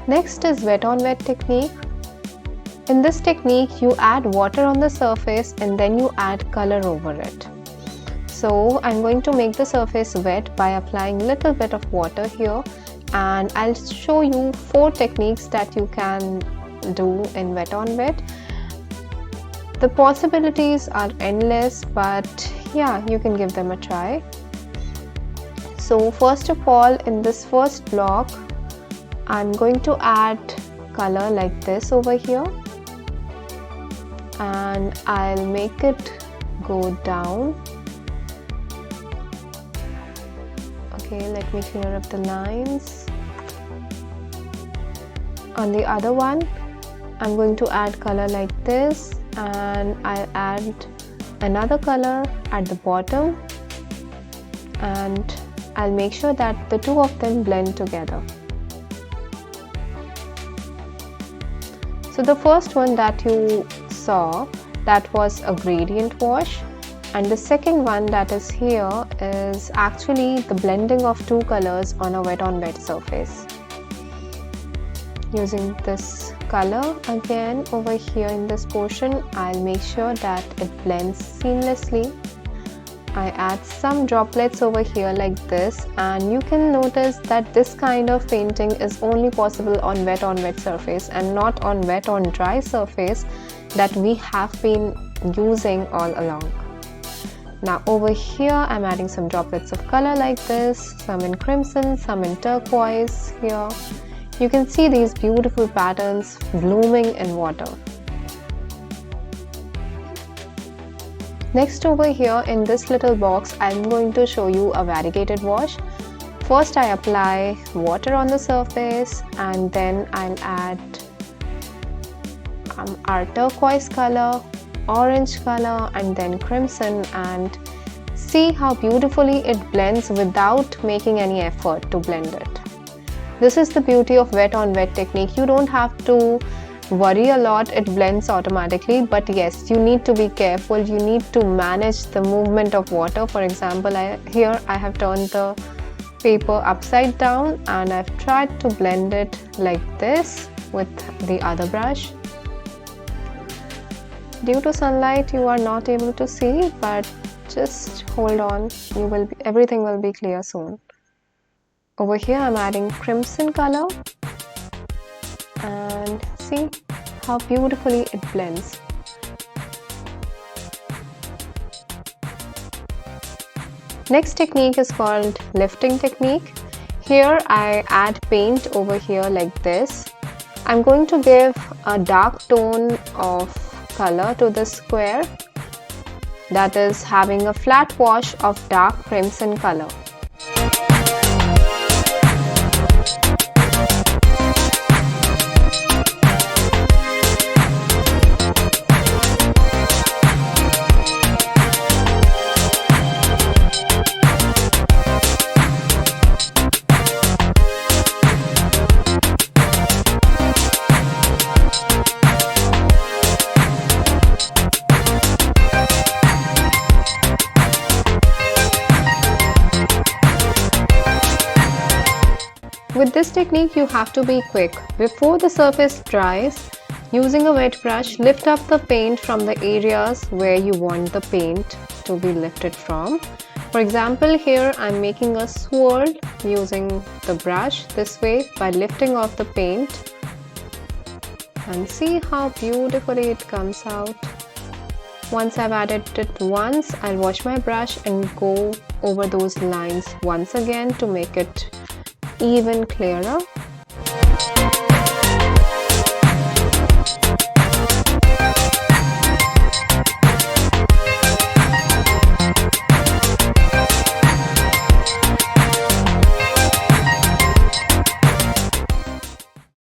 Next is wet on wet technique. In this technique, you add water on the surface and then you add color over it. So I'm going to make the surface wet by applying little bit of water here, and I'll show you 4 techniques that you can do in wet on wet. The possibilities are endless, but yeah, you can give them a try. So first of all, in this first block, I'm going to add color like this over here, and I'll make it go down. Okay, let me clear up the lines. On the other one, I'm going to add color like this, and I'll add another color at the bottom, and I'll make sure that the two of them blend together. So the first one that you saw, that was a gradient wash, and the second one that is here is actually the blending of two colors on a wet on wet surface. Using this color again over here in this portion, I'll make sure that it blends seamlessly. I add some droplets over here like this, and you can notice that this kind of painting is only possible on wet surface and not on wet on dry surface that we have been using all along. Now over here, I'm adding some droplets of color like this, some in crimson, some in turquoise here. You can see these beautiful patterns blooming in water. Next over here in this little box, I'm going to show you a variegated wash. First I apply water on the surface, and then I'll add our turquoise color, orange color, and then crimson, and see how beautifully it blends without making any effort to blend it. This is the beauty of wet on wet technique. You don't have to worry a lot, it blends automatically, but yes, you need to be careful. You need to manage the movement of water. For example, here I have turned the paper upside down and I've tried to blend it like this with the other brush. Due to sunlight you are not able to see, but just hold on, everything will be clear soon. Over here I'm adding crimson color, and see how beautifully it blends. Next technique is called lifting technique. Here I add paint over here like this. I'm going to give a dark tone of color to this square, that is having a flat wash of dark crimson color. With this technique you have to be quick. Before the surface dries, using a wet brush, lift up the paint from the areas where you want the paint to be lifted from. For example, here I'm making a swirl using the brush this way by lifting off the paint, and see how beautifully it comes out. Once I've added it once, I'll wash my brush and go over those lines once again to make it even clearer.